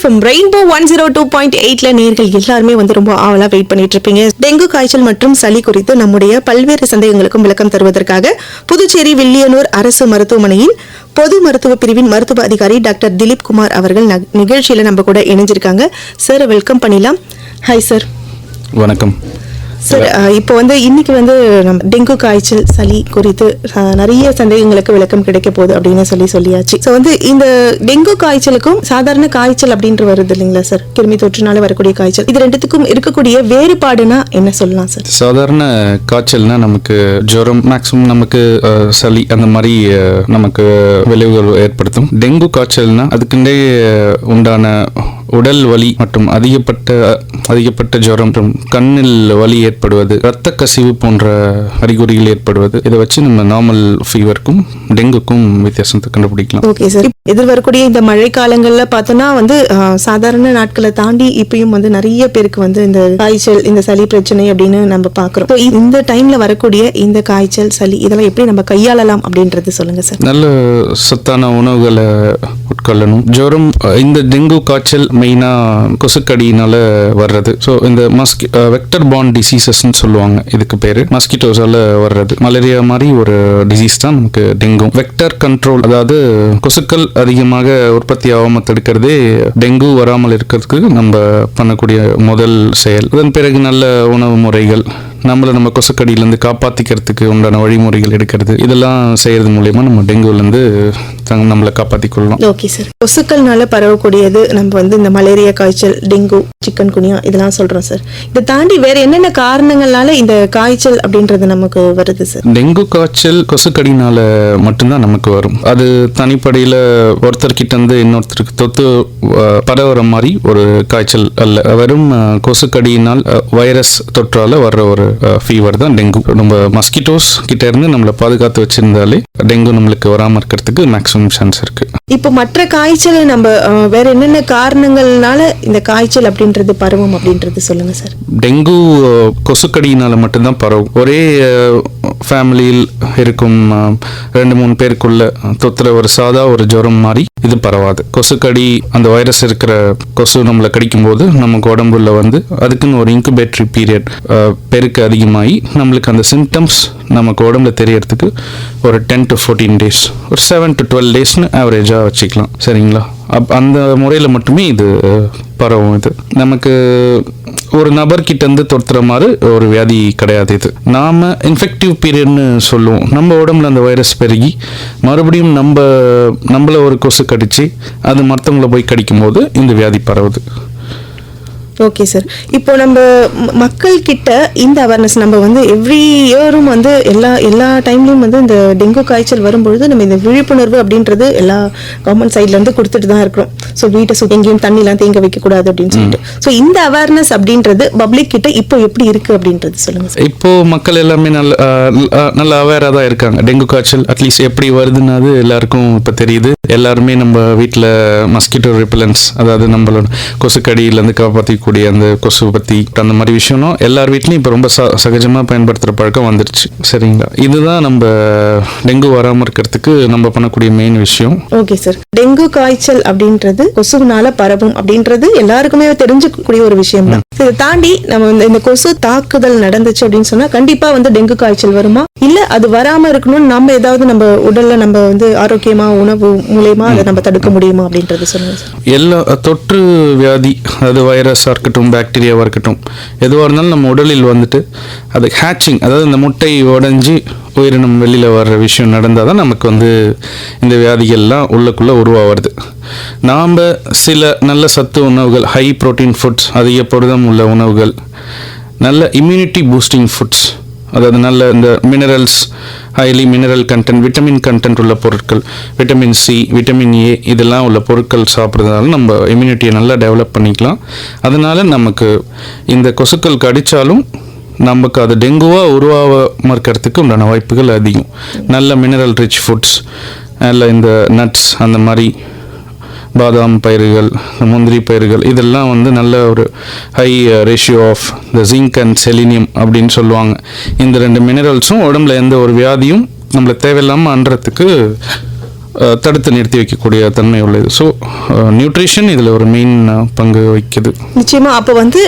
FM rainbow 102.8ல நேர்கள் எல்லாருமே ரொம்ப ஆவலா வெயிட் பண்ணிட்டு இருப்பீங்க. டெங்கு காய்ச்சல் மற்றும் சளி குறித்து நம்முடைய பல்வேறு சந்தேகங்களுக்கும் விளக்கம் தருவதற்காக புதுச்சேரி வில்லியனூர் அரசு மருத்துவமனையின் பொது மருத்துவ பிரிவின் மருத்துவ அதிகாரி டாக்டர் திலீப் குமார் அவர்கள் நிகழ்ச்சியில நம்ம கூட இணைஞ்சிருக்காங்க. சார் வெல்கம் பண்ணிடலாம். Hi sir. வணக்கம் சார். இப்போ இன்னைக்கு நம்ம டெங்கு காய்ச்சல் சளி குறித்து நிறைய சந்தேகங்களுக்கு விளக்கம் கிடைக்க போகுது அப்படின்னு சொல்லியாச்சு. ஸோ இந்த டெங்கு காய்ச்சலுக்கும் சாதாரண காய்ச்சல் அப்படின்ட்டு வருது இல்லைங்களா சார், கிருமி தொற்றுனால வரக்கூடிய காய்ச்சல், இது ரெண்டுத்துக்கும் இருக்கக்கூடிய வேறுபாடுனா என்ன சொல்லலாம் சார்? சாதாரண காய்ச்சல்னா நமக்கு ஜுரம், மேக்ஸிமம் நமக்கு சளி அந்த மாதிரி நமக்கு விளைவுகள் ஏற்படுத்தும். டெங்கு காய்ச்சல்னா அதுக்குண்டே உண்டான உடல் வலி மற்றும் அதிகப்பட்ட ஜுரம் மற்றும் கண்ணில் வலி ஏற்படுவது, இரத்த கசிவு போன்ற அறிகுறிகள் ஏற்படுவது, இதை வச்சு நம்ம நார்மல் ஃபீவருக்கும் டெங்குக்கும் வித்தியாசத்தை கண்டுபிடிக்கலாம். Okay sir. எதிர்வரக்கூடிய இந்த மழை காலங்கள்ல பார்த்தோம்னா சாதாரண நாட்களை தாண்டி இப்பயும் நிறைய பேருக்கு இந்த காய்ச்சல், இந்த சளி பிரச்சனை அப்படின்னு நம்ம பாக்குறோம். இந்த டைம்ல வரக்கூடிய இந்த காய்ச்சல் சளி இதெல்லாம் எப்படி நம்ம கையாளலாம் அப்படின்றது சொல்லுங்க சார். நல்ல சத்தான உணவுகளை உட்கொள்ளணும். ஜுரம், இந்த டெங்கு காய்ச்சல் மெயினா கொசுக்கடியினால வர்றது. ஸோ இந்த வெக்டர் பார்ன் டிசீசஸ்ன்னு சொல்லுவாங்க, இதுக்கு பேரு மஸ்கிட்டோஸால வர்றது. மலேரியா மாதிரி ஒரு டிசீஸ் தான் நமக்கு டெங்கு. வெக்டர் கண்ட்ரோல், அதாவது கொசுக்கள் அதிகமாக உற்பத்தி ஆகாம தடுக்கிறதே டெங்கு வராமல் இருக்கிறதுக்கு நம்ம பண்ணக்கூடிய முதல் செயல். அதன் பிறகு நல்ல உணவு முறைகள், நம்ம கொசுக்கடியிலேருந்து காப்பாற்றிக்கிறதுக்கு உண்டான வழிமுறைகள் எடுக்கிறது, இதெல்லாம் செய்யறது மூலயமா நம்ம டெங்குலேருந்து நம்மளை காப்பாற்றிக் கொள்ளலாம். Okay sir. கொசுக்கள்னால பரவக்கூடியது நம்ம இந்த மலேரியா காய்ச்சல், டெங்கு, சிக்கன் குனியா இதெல்லாம் சொல்றோம் சார். இதை தாண்டி வேற என்னென்ன காரணங்களால இந்த காய்ச்சல் அப்படின்றது நமக்கு வருது சார்? டெங்கு காய்ச்சல் கொசுக்கடினால மட்டும்தான் நமக்கு வரும். அது தனிப்படையில ஒருத்தர்கிட்ட இருந்து இன்னொருத்தருக்கு தொத்து பரவுற மாதிரி ஒரு காய்ச்சல் அல்ல. வெறும் கொசுக்கடியினால் வைரஸ் தொற்றால வர்ற ஒரு ஃபீவர் தான் டெங்கு. நம்ம மஸ்கிட்டோஸ் கிட்ட இருந்து நம்மளை பாதுகாத்து வச்சிருந்தாலே டெங்கு நம்மளுக்கு வராம இருக்கிறதுக்கு மேக்ஸிமம் சான்ஸ் இருக்கு. இப்போ மற்ற காய்ச்சல் நம்ம வேற என்னென்ன காரணங்கள்னால இந்த காய்ச்சல் அப்படின்றது பரவும் அப்படின்றது சொல்லுங்க சார். டெங்கு கொசுக்கடியினால மட்டும்தான் பரவும். ஒரே ஃபேமிலியில் இருக்கும் 2-3 பேருக்குள்ள தொத்துற ஒரு சாதா ஒரு ஜுரம் மாதிரி இது பரவாது. கொசுக்கடி, அந்த வைரஸ் இருக்கிற கொசு நம்மளை கடிக்கும் போது நமக்கு உடம்புல அதுக்குன்னு ஒரு இன்குபேட்டரி பீரியட் பெருக்கு அதிகமாகி நம்மளுக்கு அந்த சிம்டம்ஸ் நமக்கு உடம்புல தெரியறதுக்கு ஒரு 10 to 14 days, ஒரு 7 to 12 daysனு ஆவரேஜா வச்சுக்கலாம். சரிங்களா? அந்த முறையில் மட்டுமே இது பரவும். இது நமக்கு ஒரு நபர்கிட்ட இருந்து தொடுத்துற மாதிரி ஒரு வியாதி கிடையாது. இது நாம இன்ஃபெக்டிவ் பீரியட்னு சொல்லுவோம். நம்ம உடம்புல அந்த வைரஸ் பெருகி மறுபடியும் நம்மள ஒரு கொசு கடிச்சு அது மற்றவங்களை போய் கடிக்கும் போது இந்த வியாதி பரவுது. Okay sir. இப்போ நம்ம மக்கள் கிட்ட இந்த அவேர்னஸ் நம்ம எவ்ரி இயரும் எல்லா டைம்லயும் இந்த டெங்கு காய்ச்சல் வரும்பொழுது நம்ம இந்த விழிப்புணர்வு அப்படின்றது எல்லா கவர்மெண்ட் சைட்ல இருந்து கொடுத்துட்டு தான் இருக்கிறோம். ஸோ வீட்டை சுற்றி எங்கேயும் தண்ணிலாம் தேங்க வைக்க கூடாது அப்படின்னு சொல்லிட்டு. ஸோ இந்த அவேர்னஸ் அப்படின்றது பப்ளிக் கிட்ட இப்போ எப்படி இருக்கு அப்படின்றது சொல்லுங்க சார். இப்போ மக்கள் எல்லாமே நல்ல அவேரா தான் இருக்காங்க. டெங்கு காய்ச்சல் அட்லீஸ்ட் எப்படி வருதுன்னு அது எல்லாருக்கும் இப்போ தெரியுது. எல்லாருமே நம்ம வீட்டில் மஸ்கிட்டோ ரிப்பலன்ஸ், அதாவது நம்மளோட கொசுக்கடியிலேருந்து காப்பாற்றிக்கூடிய அந்த கொசு பத்தி அந்த மாதிரி விஷயம் எல்லார் வீட்லையும் இப்போ ரொம்ப சகஜமாக பயன்படுத்துகிற பழக்கம் வந்துருச்சு. சரிங்களா? இதுதான் நம்ம டெங்கு வராமல் இருக்கிறதுக்கு நம்ம பண்ணக்கூடிய மெயின் விஷயம். Okay sir. டெங்கு காய்ச்சல் அப்படின்றது கொசுனால பரவும் அப்படின்றது எல்லாருக்குமே தெரிஞ்சக்கூடிய ஒரு விஷயம் தான். இதை தாண்டி நம்ம இந்த கொசு தாக்குதல் நடந்துச்சு அப்படின்னு சொன்னா கண்டிப்பா டெங்கு காய்ச்சல் வருமா, இல்ல அது வராம இருக்கணும்னு நம்ம ஏதாவது நம்ம உடல்ல நம்ம ஆரோக்கியமா உணவு மூலமா அதை நம்ம தடுக்க முடியுமா அப்படின்றது சொல்லுங்க சார். எல்லா தொற்று வியாதி, அது வைரஸா இருக்கட்டும், பாக்டீரியாவா இருக்கட்டும், எதுவாக இருந்தாலும் நம்ம உடலில் அது ஹேச்சிங், அதாவது இந்த முட்டை உடைஞ்சி உயிரினம் வெளியில் வர்ற விஷயம் நடந்தால் தான் நமக்கு இந்த வியாதிகள்லாம் உள்ளுக்குள்ளே உருவாகிறது. நாம் சில நல்ல சத்து உணவுகள், ஹை ப்ரோட்டீன் ஃபுட்ஸ், அதிக புரதம் உள்ள உணவுகள், நல்ல இம்யூனிட்டி பூஸ்டிங் ஃபுட்ஸ், அதாவது நல்ல இந்த minerals, highly mineral content, vitamin content உள்ள பொருட்கள், விட்டமின் சி, விட்டமின் ஏ, இதெல்லாம் உள்ள பொருட்கள் சாப்பிட்றதுனால நம்ம இம்யூனிட்டியை நல்லா டெவலப் பண்ணிக்கலாம். அதனால நமக்கு இந்த கொசுக்கள் கடித்தாலும் நமக்கு அது டெங்குவாக உருவாகாமல் இருக்கிறதுக்கு உண்டான வாய்ப்புகள் அதிகம். நல்ல மினரல் ரிச் ஃபுட்ஸ், நல்ல இந்த நட்ஸ், அந்த மாதிரி பாதாம் பயிர்கள், முந்திரி பயிர்கள், இதெல்லாம் நல்ல ஒரு high ratio of the zinc and selenium அப்படின்னு சொல்லுவாங்க. இந்த 2 மினரல்ஸும் உடம்புல எந்த ஒரு வியாதியும் நம்மளை தேவையில்லாமல் அன்றதுக்கு தடுத்து நிறுத்தி வைக்கக்கூடிய தன்மை உள்ளது. ஸோ நியூட்ரிஷன் இதில் ஒரு மெயின் பங்கு வகிக்குது. நிச்சயமா. அப்போ வந்து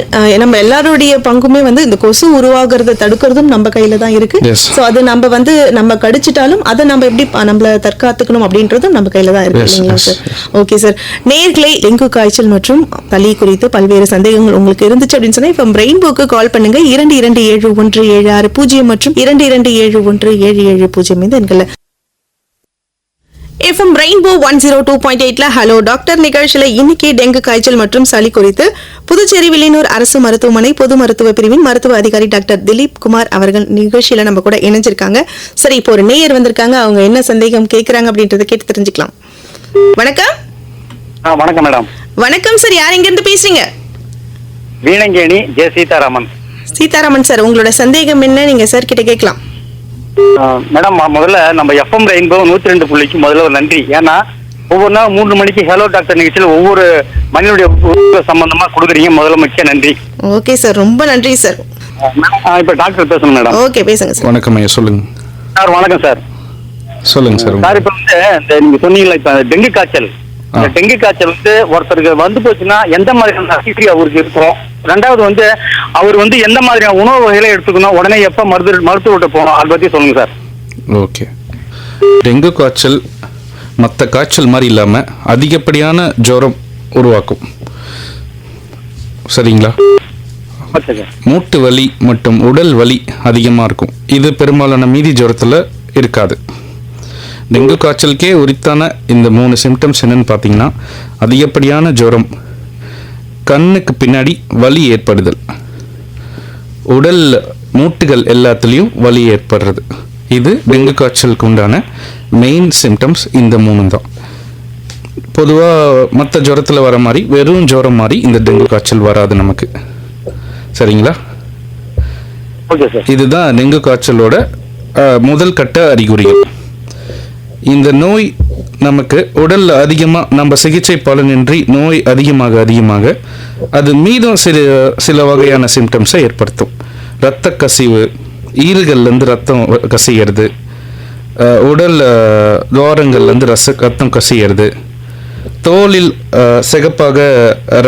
நம்ம எல்லாருடைய பங்குமே வந்து இந்த கொசு உருவாகிறத தடுக்கிறதும் நம்ம கையில தான் இருக்கு. Yes. ஸோ அது நம்ம வந்து நம்ம கடிச்சிட்டாலும் அதை நம்ம எப்படி நம்மள தற்காத்துக்கணும் அப்படின்றதும் நம்ம கையில தான் இருக்கு. Yes, இல்லைங்களா yes, சார்? Okay sir. நேர்களை டெங்கு காய்ச்சல் மற்றும் சளி குறித்து பல்வேறு சந்தேகங்கள் உங்களுக்கு இருந்துச்சு அப்படின்னு சொன்னா இப்போ ரெயின்போக்கு கால் பண்ணுங்க. 227176 மற்றும் 227177 இந்த எண்கள்ல எஃப்எம் ரெயின்போ 102.8ல ஹலோ டாக்டர் நிகழ்ச்சியில இன்னைக்கு டெங்கு காய்ச்சல் மற்றும் சளி குறித்து புதுச்சேரி வில்லியனூர் அரசு மருத்துவமனை பொது மருத்துவ பிரிவின் மருத்துவ அதிகாரி டாக்டர் திலீப் குமார் அவர்கள் நிகழ்ச்சியில நம்ம கூட இணைஞ்சிருக்காங்க. சரி, இப்போ ஒரு நேயர் வந்திருக்காங்க. அவங்க என்ன சந்தேகம் கேட்கறாங்க அப்படின்றத கேட்டு தெரிஞ்சுக்கலாம். வணக்கம். வணக்கம் மேடம். வணக்கம் சார். யார் எங்க இருந்து பேசுறீங்க? வீணங்கேணி ஜே சீதாராமன். சீதாராமன் சார், உங்களோட சந்தேகம் என்ன? நீங்க சார் கிட்ட கேட்கலாம். மேடம், முதல்ல நம்ம எஃப்எம் ரெயின்போ 102.க்கு முதல்ல ஒரு நன்றி. ஏன்னா ஒவ்வொரு நாள் 3 மணிக்கு ஹலோ டாக்டர் நிகழ்ச்சியில் ஒவ்வொரு மனிதனுடைய சம்பந்தமா கொடுக்குறீங்க. முதல்ல முக்கிய நன்றி. ஓகே சார், ரொம்ப நன்றி சார். இப்ப டாக்டர் பேசணும் மேடம். ஓகே, பேசுங்க சார். வணக்கம் ஐயா, சொல்லுங்க சார். வணக்கம் சார். சொல்லுங்க சார். சார், இப்ப வந்து இந்த நீங்க சொன்னீங்களா இப்ப டெங்கு காய்ச்சல், இந்த டெங்கு காய்ச்சல் வந்து ஒருத்தருக்கு வந்து போச்சுன்னா எந்த மாதிரியான அறிகுறி அவருக்கு இருக்கும்? ரெண்டாவது வந்து அவர் வந்து எந்த மாதிரியான உணவு வகைகளை எடுத்துக்கணும், உடனே எப்ப மருத்துவர்கிட்ட போகணும், அதை பத்தி சொல்லுங்க சார். ஓகே. டெங்கு காய்ச்சல் மற்ற காய்ச்சல் மாதிரி இல்லாமல் அதிகப்படியான ஜுரம் உருவாக்கும். சரிங்களா? மூட்டு வலி மற்றும் உடல் வலி அதிகமாக இருக்கும். இது பெரும்பாலான மீதி ஜுரத்தில் இருக்காது. டெங்கு காய்ச்சலுக்கே உரித்தான இந்த 3 சிம்டம்ஸ் என்னன்னு பார்த்தீங்கன்னா, அதிகப்படியான ஜுரம், கண்ணுக்கு பின்னாடி வலி ஏற்படுதல், உடல் மூட்டுகள் எல்லாத்துலேயும் வலி ஏற்படுறது. இது டெங்கு காய்ச்சலுக்கு உண்டான மெயின் சிம்டம்ஸ். இந்த 3 தான். பொதுவாக மற்ற ஜுரத்தில் வர மாதிரி வெறும் ஜுரம் மாதிரி இந்த டெங்கு காய்ச்சல் வராது நமக்கு. சரிங்களா? இதுதான் டெங்கு காய்ச்சலோட முதல் கட்ட அறிகுறிகள். இந்த நோய் நமக்கு உடல்ல அதிகமாக நம்ம சிகிச்சை பலனின்றி நோய் அதிகமாக அது மீதும் சில வகையான சிம்டம்ஸை ஏற்படுத்தும். இரத்த கசிவு, ஈறுகள்லேருந்து ரத்தம் கசிகிறது, உடல் துவாரங்கள்லேருந்து ரத்தம் கசிகிறது, தோலில் சிகப்பாக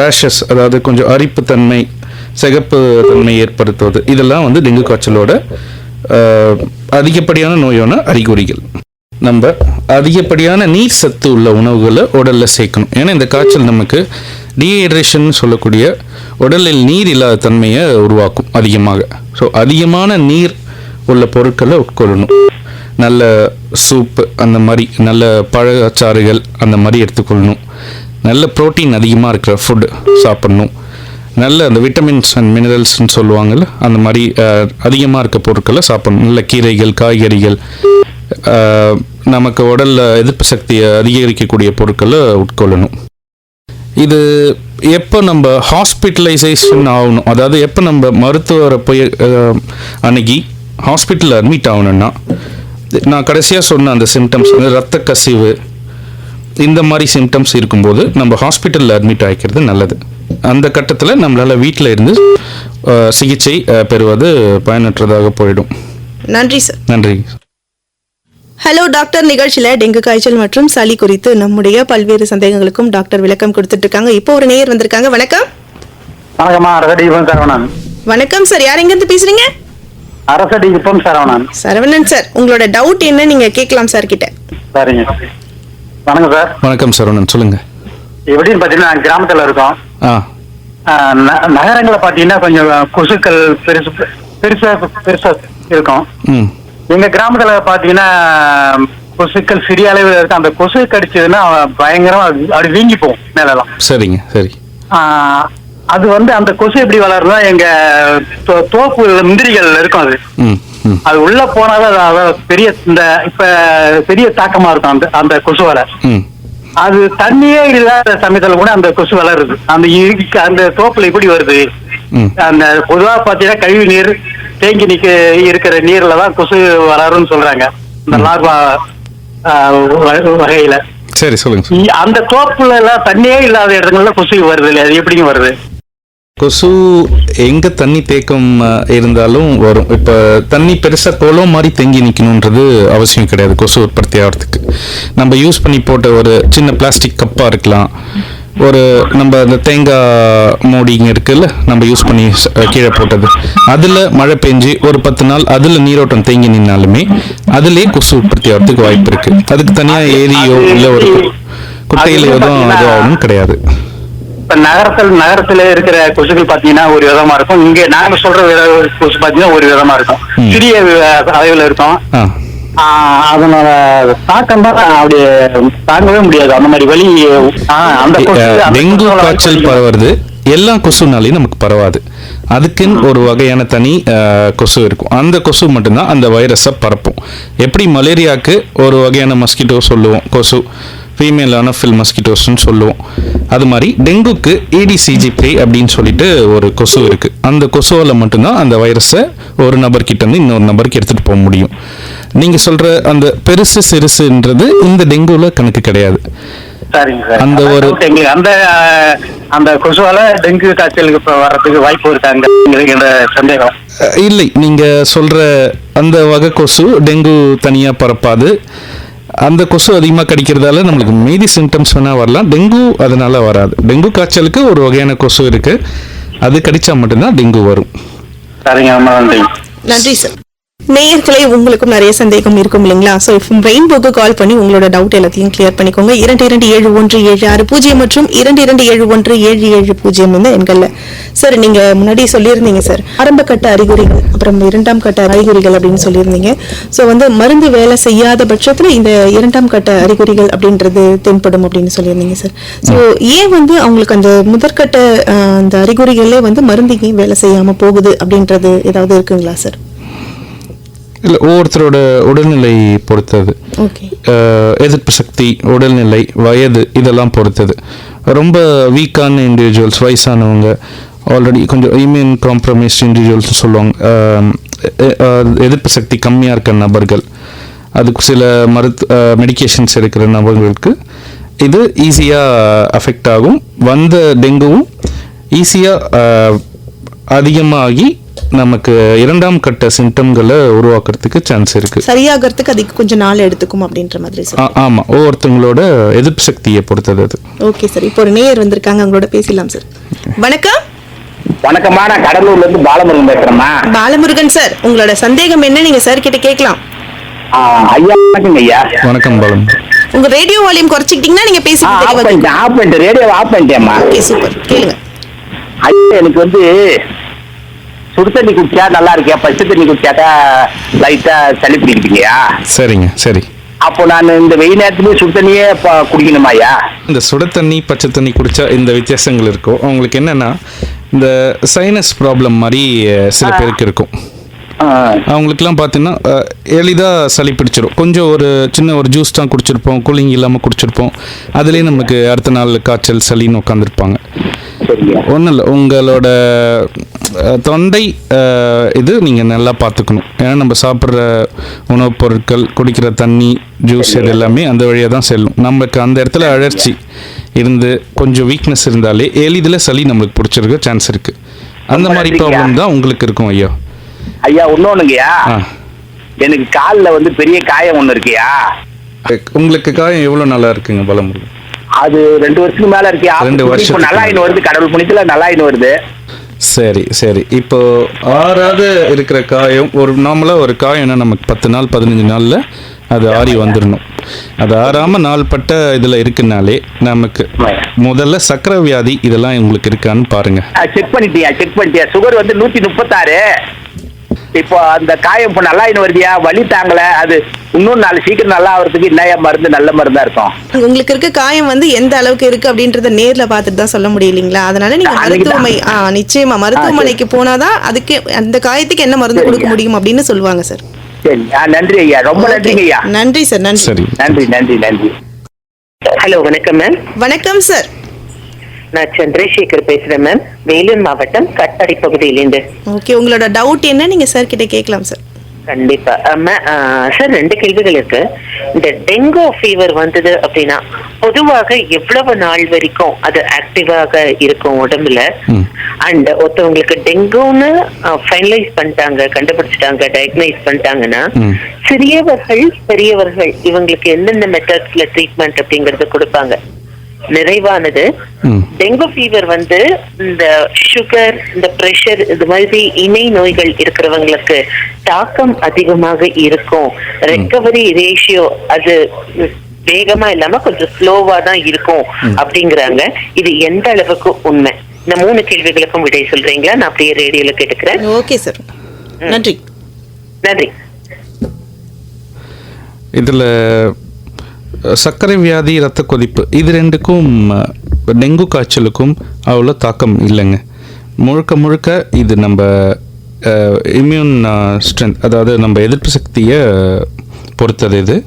ரேஷஸ், அதாவது கொஞ்சம் அரிப்பு தன்மை, சிகப்பு தன்மை ஏற்படுத்துவது, இதெல்லாம் வந்து டெங்கு காய்ச்சலோட அதிகப்படியான நோயான அறிகுறிகள். நம்ம அதிகப்படியான நீர் சத்து உள்ள உணவுகளை உடலில் சேர்க்கணும். ஏன்னா இந்த காய்ச்சல் நமக்கு டீஹைட்ரேஷன் சொல்லக்கூடிய உடலில் நீர் இல்லாத தன்மையை உருவாக்கும் அதிகமாக. ஸோ அதிகமான நீர் உள்ள பொருட்களை உட்கொள்ளணும். நல்ல சூப்பு, அந்த மாதிரி நல்ல பழச்சாறுகள் அந்த மாதிரி எடுத்துக்கொள்ளணும். நல்ல ப்ரோட்டீன் அதிகமாக இருக்கிற ஃபுட்டு சாப்பிட்ணும். நல்ல அந்த விட்டமின்ஸ் அண்ட் மினரல்ஸ்ன்னு சொல்லுவாங்கள்ல, அந்த மாதிரி அதிகமாக இருக்க பொருட்களை சாப்பிடணும். நல்ல கீரைகள், காய்கறிகள், நமக்கு உடலில் எதிர்ப்பு சக்தியை அதிகரிக்கக்கூடிய பொருட்களை உட்கொள்ளணும். இது எப்போ நம்ம ஹாஸ்பிட்டலைசேஷன் ஆகணும், அதாவது எப்போ நம்ம மருத்துவரை போய் அன்னைக்கு ஹாஸ்பிட்டலில் அட்மிட் ஆகணும்னா, நான் கடைசியாக சொன்ன அந்த சிம்டம்ஸ், இரத்த கசிவு, இந்த மாதிரி சிம்டம்ஸ் இருக்கும்போது நம்ம ஹாஸ்பிட்டலில் அட்மிட் ஆகிக்கிறது நல்லது. அந்த கட்டத்தில் நம்மளால் வீட்டில் இருந்து சிகிச்சை பெறுவது பயனற்றதாக போயிடும். நன்றி சார். நன்றி. ஹலோ டாக்டர் நிகழ்ச்சியில டெங்கு காய்ச்சல் மற்றும் சளி குறித்து நம்முடைய பல்வேறு சந்தேகங்களுக்கும் டாக்டர் விளக்கம் கொடுத்துட்டு இருக்காங்க. இப்போ ஒரு நேயர் வந்திருக்காங்க. வணக்கம். வணக்கம்மா, அரசடிகுப்பம் சரவணன். வணக்கம் சார். யார் எங்க இருந்து பேசுறீங்க? அரசடிகுப்பம் சரவணன். சரவணன் சார், உங்களோட டவுட் என்ன நீங்க கேட்கலாம் சார் கிட்ட. சரிங்க. வணக்கம் சார். வணக்கம் சரவணன், சொல்லுங்க. எப்படின்னு பாத்தீங்கன்னா கிராமத்துல இருக்கோம். நகரங்களை பாத்தீங்கன்னா கொஞ்சம் கொசுக்கள் பெருசா இருக்கும். எங்க கிராமத்துல பாத்தீங்கன்னா கொசுக்கள் சிறிய அளவில் இருக்கு. அந்த கொசு கடிச்சதுன்னா பயங்கரமா அப்படி வீங்கி போகும் மேலெல்லாம். சரிங்க, சரி. அது வந்து அந்த கொசு எப்படி வளருதுன்னா, எங்க தோப்பு முந்திரிகள் இருக்கும். அது உள்ள போனாதான் பெரிய பெரிய தாக்கமா இருக்கும் அந்த கொசுவால. அது தண்ணியே இல்லாத சமயத்துல கூட அந்த கொசு வளருது. அந்த தோப்புல எப்படி வருது? அந்த பொதுவா பாத்தீங்கன்னா கழிவு நீர் தேங்கி இருக்கிற நீர்ல தான் கொசு வளரும்னு சொல்றாங்க, இந்த லார்வா வகையில. சரி, சொல்லுங்க. அந்த தோப்புல எல்லாம் தண்ணியே இல்லாத இடங்கள்ல கொசு வருது இல்லையா? அது எப்படிங்க வருது? கொசு எங்கே தண்ணி தேக்கம் இருந்தாலும் வரும். இப்போ தண்ணி பெருசாக குளம் மாதிரி தேங்கி நிற்கணுன்றது அவசியம் கிடையாது கொசு உற்பத்தி ஆகிறதுக்கு. நம்ம யூஸ் பண்ணி போட்ட ஒரு சின்ன பிளாஸ்டிக் கப்பாக இருக்கலாம், ஒரு நம்ம அந்த தேங்காய் மூடிங்க இருக்குல்ல நம்ம யூஸ் பண்ணி கீழே போட்டது, அதில் மழை பெஞ்சு ஒரு 10 நாள் அதில் நீரோட்டம் தேங்கி நின்னாலுமே அதிலே கொசு உற்பத்தி ஆகிறதுக்கு வாய்ப்பு இருக்குது. அதுக்கு தனியாக ஏரியோ இல்லை ஒரு குட்டையில் எதுவும் அது ஆகணும் கிடையாது. இப்ப நகரத்துல இருக்கிற கொசுக்கள் பாத்தீங்கன்னா ஒரு விதமா இருக்கும், இங்க நாங்க சொல்ற கொசு பாத்தீங்கன்னா ஒரு விதமா இருக்கும், சிறிய அளவுல இருக்கும். அதனால தாக்கம் தான் அப்படி தாங்கவே முடியாது. அந்த மாதிரி வலி அந்த டெங்கு காய்ச்சல் பரவுறது எல்லா கொசுனாலையும் நமக்கு பரவாது. அதுக்குன்னு ஒரு வகையான தனி கொசு இருக்கும். அந்த கொசு மட்டும்தான் அந்த வைரஸை பரப்பும். எப்படி மலேரியாவுக்கு ஒரு வகையான மஸ்கிட்டோ சொல்லுவோம், கொசு ஃபீமேல் அனோஃபில் மஸ்கிட்டோஸ்ன்னு சொல்லுவோம், அது மாதிரி டெங்குக்கு EDCG3 அப்படின்னு சொல்லிட்டு ஒரு கொசு இருக்குது. அந்த கொசுவால் மட்டும்தான் அந்த வைரஸை ஒரு நபர்கிட்டேருந்து இன்னொரு நபருக்கு எடுத்துகிட்டு போக முடியும். நீங்கள் சொல்கிற அந்த பெருசு சிறுசுன்றது இந்த டெங்குவில் கணக்கு கிடையாது. அந்த ஒரு அந்த கொசுவால டெங்கு காய்ச்சலுக்கு வர்றதுக்கு வாய்ப்பு இருக்காங்க சந்தேகம் இல்லை. நீங்கள் சொல்கிற அந்த வகை கொசு டெங்கு தனியாக பரப்பாது. அந்த கொசு அதிகமாக கடிக்கிறதால நம்மளுக்கு மீதி சிம்டம்ஸ் வேணால் வரலாம், டெங்கு அதனால் வராது. டெங்கு காய்ச்சலுக்கு ஒரு வகையான கொசு இருக்குது, அது கடித்தா மட்டும்தான் டெங்கு வரும். நன்றி சார். நேயர்களே, உங்களுக்கும் நிறைய சந்தேகம் இருக்கும் இல்லைங்களா? ஸோ ரெயின்போக்கு கால் பண்ணி உங்களோட டவுட் எல்லாத்தையும் கிளியர் பண்ணிக்கோங்க. 227176 மற்றும் 227177 இந்த எண்கள்ல. சார், நீங்க முன்னாடி சொல்லியிருந்தீங்க சார், ஆரம்ப கட்ட அறிகுறிகள் அப்புறம் 2ஆம் கட்ட அறிகுறிகள் அப்படின்னு சொல்லியிருந்தீங்க. ஸோ மருந்து வேலை செய்யாத பட்சத்துல இந்த 2ஆம் கட்ட அறிகுறிகள் அப்படின்றது தென்படும் அப்படின்னு சொல்லியிருந்தீங்க சார். ஸோ ஏன் அவங்களுக்கு அந்த முதற்கட்ட அந்த அறிகுறிகளே மருந்து ஏன் வேலை செய்யாம போகுது அப்படின்றது ஏதாவது இருக்குங்களா சார்? இல்லை, ஒவ்வொருத்தரோட உடல்நிலை பொறுத்தது, எதிர்ப்பு சக்தி, உடல்நிலை, வயது இதெல்லாம் பொறுத்தது. ரொம்ப வீக்கான இண்டிவிஜுவல்ஸ், வயசானவங்க, ஆல்ரெடி கொஞ்சம் இம்யூன் காம்ப்ரமைஸ்ட் இண்டிவிஜுவல்ஸ் சொல்லுவாங்க, எதிர்ப்பு சக்தி கம்மியாக இருக்க நபர்கள், அதுக்கு சில மெடிக்கேஷன்ஸ் இருக்கிற நபர்களுக்கு இது ஈஸியாக அஃபெக்ட் ஆகும். வந்த டெங்குவும் ஈஸியாக அதிகமாகி நமக்கு 2ஆம் கட்ட சிம்டம்களை உருவாக்குறதுக்கு சான்ஸ் இருக்கு. சரியாகிறதுக்கு அதுக்கு கொஞ்சம் நாள் எடுத்துக்கும் அப்படின்ற மாதிரி சார். ஆமா, ஒவ்வொருத்தங்களோட எதிர்ப்பு சக்தியை பொறுத்தது அது. ஓகே சார், இப்போ ஒரு நேயர் வந்திருக்காங்க, அவங்களோட பேசலாம் சார். வணக்கம். வணக்கம்மா, நான் கடலூர்ல இருந்து பாலமுருகன் பேசுறேம்மா. பாலமுருகன் சார், உங்களோட சந்தேகம் என்ன நீங்க சார் கிட்ட கேட்கலாம். ஐயா வணக்கம். ஐயா வணக்கம். பாலம், உங்க ரேடியோ வால்யூம் குறைச்சிக்கிட்டீங்கன்னா நீங்க பேசிட்டு ஆஃப் பண்ணிட்டு ரேடியோ ஆஃப் பண்ணிட்டேம்மா. ஓகே, சூப்பர், கேளுங்க. ஐயா, எனக்கு சுடு தண்ணி குடிச்சா நல்லா இருக்கே, பச்சை தண்ணி குடிச்சாக்கா லைட்டா சளி பிடிக்குதுங்கய்யா. சரிங்க, சரி. அப்போ நான் இந்த வெயில் நேரத்துலயும் சுடு தண்ணியே குடிக்கணுமாய்யா? இந்த சுட தண்ணி பச்சை தண்ணி குடிச்சா இந்த வித்தியாசங்கள் இருக்கும். அவங்களுக்கு என்னன்னா இந்த சைனஸ் ப்ராப்ளம் மாதிரி சில பேருக்கு இருக்கும். அவங்களுக்குலாம் பார்த்தீங்கன்னா எளிதாக சளி பிடிச்சிடும். கொஞ்சம் ஒரு சின்ன ஒரு ஜூஸ் தான் குடிச்சிருப்போம், கூலிங் இல்லாமல் குடிச்சிருப்போம், அதுலேயே நமக்கு அடுத்த நாள் காய்ச்சல் சளின்னு உட்காந்துருப்பாங்க. ஒன்றும் இல்லை, உங்களோட தொண்டை இது நீங்கள் நல்லா பார்த்துக்கணும். ஏன்னா நம்ம சாப்பிட்ற உணவுப் பொருட்கள், குடிக்கிற தண்ணி, ஜூஸ் இது எல்லாமே அந்த வழியாக தான் செல்லும். நமக்கு அந்த இடத்துல அழற்சி இருந்து கொஞ்சம் வீக்னஸ் இருந்தாலே எளிதில் சளி நம்மளுக்கு பிடிச்சிருக்க சான்ஸ் இருக்குது. அந்த மாதிரி ப்ராப்ளம் தான் உங்களுக்கு இருக்கும். ஐயா ஐயா இன்னொன்னுங்கய்யா, எனக்கு காலில் பெரிய காயம் ஒன்று இருக்குயா. உங்களுக்கு காயம் எவ்வளோ நல்லா இருக்குங்க பலமுருகன்? அது 2 வருஷத்துக்கு மேல இருக்கு. 2 வருஷம் நல்லா வருது, கடவுள் புண்ணியத்துல நல்லா வருது. சரி சரி. இப்போ ஆறாவது இருக்கிற காயம், ஒரு நார்மலாக ஒரு காயம்னா நமக்கு 10 நாள் 15 நாளில் அது ஆறி வந்துடணும். அது ஆறாமல் நாள் பட்ட இதில் இருக்குனாலே நமக்கு முதல்ல சக்கரை வியாதி இதெல்லாம் உங்களுக்கு இருக்கான்னு பாருங்க. செக் பண்ணிட்டியா? சுகர் 136. இப்போ அந்த காயம் இப்போ நல்லா வருதியா, வலி தாங்கல, அது இன்னும் 4 சீக்கிரம் நல்லா ஆகிறதுக்கு என்ன மருந்து, நல்ல மருந்தா இருக்கும்? உங்களுக்கு இருக்க காயம் எந்த அளவுக்கு இருக்கு அப்படின்றத நேர்ல பார்த்துட்டு தான் சொல்ல முடியலீங்களா? அதனால நீங்க மருத்துவமனை நிச்சயமா மருத்துவமனைக்கு போனாதான் அதுக்கு அந்த காயத்துக்கு என்ன மருந்து கொடுக்க முடியும் அப்படின்னு சொல்லுவாங்க சார். சரி, நன்றி ஐயா, ரொம்ப நன்றிங்க ஐயா. நன்றி சார். நன்றி. ஹலோ, வணக்கம் மேம். வணக்கம் சார், நான் சந்திரசேகர் பேசுறேன் மேம், வேலூர் மாவட்டம் கட்டாடி பகுதியிலிருந்து. ஓகே, உங்களோட டவுட் என்ன நீங்க சார் கிட்ட கேட்கலாம் சார். கண்டிப்பா. சார் 2 கேள்விகள் இருக்கு. இந்த டெங்கு ஃபீவர் வந்தது அப்படின்னா பொதுவாக எவ்வளவு நாள் வரைக்கும் அது ஆக்டிவாக இருக்கும் உடம்புல? அண்ட் ஒருத்தவங்களுக்கு டெங்குன்னு ஃபைனலைஸ் பண்ணிட்டாங்க, கண்டுபிடிச்சிட்டாங்க, டயக்னைஸ் பண்ணிட்டாங்கன்னா சிறியவர்கள் பெரியவர்கள் இவங்களுக்கு எந்தெந்த மெத்தட்ஸ்ல ட்ரீட்மெண்ட் அப்படிங்கறது கொடுப்பாங்க? நிறைவானது, டெங்கு ஃபீவர் வந்து இந்த சுகர், இந்த பிரஷர், இது மாதிரி இணை நோய்கள் இருக்கிறவங்களுக்கு தாக்கம் அதிகமாக இருக்கும். ரெக்கவரி ரேஷியோ அது வேகமா இல்லாம கொஞ்சம் ஸ்லோவா தான் இருக்கும் அப்படிங்கிறாங்க. இது எந்த அளவுக்கு உண்மை? இந்த 3 கேள்விகளுக்கும் விடை சொல்றீங்களா? நான் அப்படியே ரேடியோல கேட்டுக்கிறேன். ஓகே சார், நன்றி. நன்றி. இதில் சர்க்கரை வியாதி, இரத்த கொதிப்பு, இது ரெண்டுக்கும் டெங்கு காய்ச்சலுக்கும் அவ்வளோ தாக்கம் இல்லைங்க. முழுக்க முழுக்க இது நம்ம இம்யூன் ஸ்ட்ரென்த், அதாவது நம்ம எதிர்ப்பு சக்தியை பொறுத்தது. இது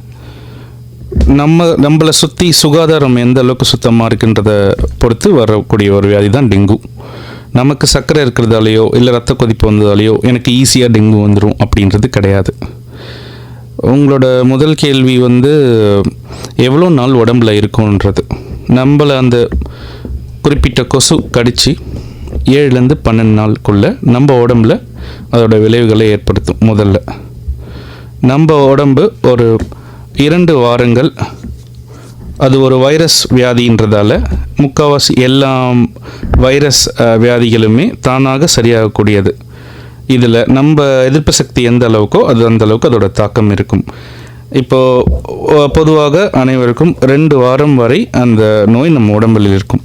நம்மளை சுற்றி சுகாதாரம் எந்த அளவுக்கு சுத்தமாக இருக்குன்றதை பொறுத்து வரக்கூடிய ஒரு வியாதி தான் டெங்கு. நமக்கு சர்க்கரை இருக்கிறதாலேயோ இல்லை ரத்த கொதிப்பு வந்ததாலேயோ எனக்கு ஈஸியாக டெங்கு வந்துடும் அப்படின்றது கிடையாது. உங்களோட முதல் கேள்வி வந்து எவ்வளோ நாள் உடம்புல இருக்கும்ன்றது. நம்மளை அந்த குறிப்பிட்ட கொசு கடித்து 7லேருந்து 12 நாளுக்குள்ளே நம்ம உடம்புல அதோட விளைவுகளை ஏற்படுத்தும். முதல்ல நம்ம உடம்பு ஒரு 2 வாரங்கள், அது ஒரு வைரஸ் வியாதின்றதால முக்கால்வாசி எல்லா வைரஸ் வியாதிகளுமே தானாக சரியாகக்கூடியது. இதில் நம்ம எதிர்ப்பு சக்தி எந்த அளவுக்கோ அது அந்த அளவுக்கு அதோட தாக்கம் இருக்கும். இப்போது பொதுவாக அனைவருக்கும் 2 வாரம் வரை அந்த நோய் நம்ம உடம்பில் இருக்கும்.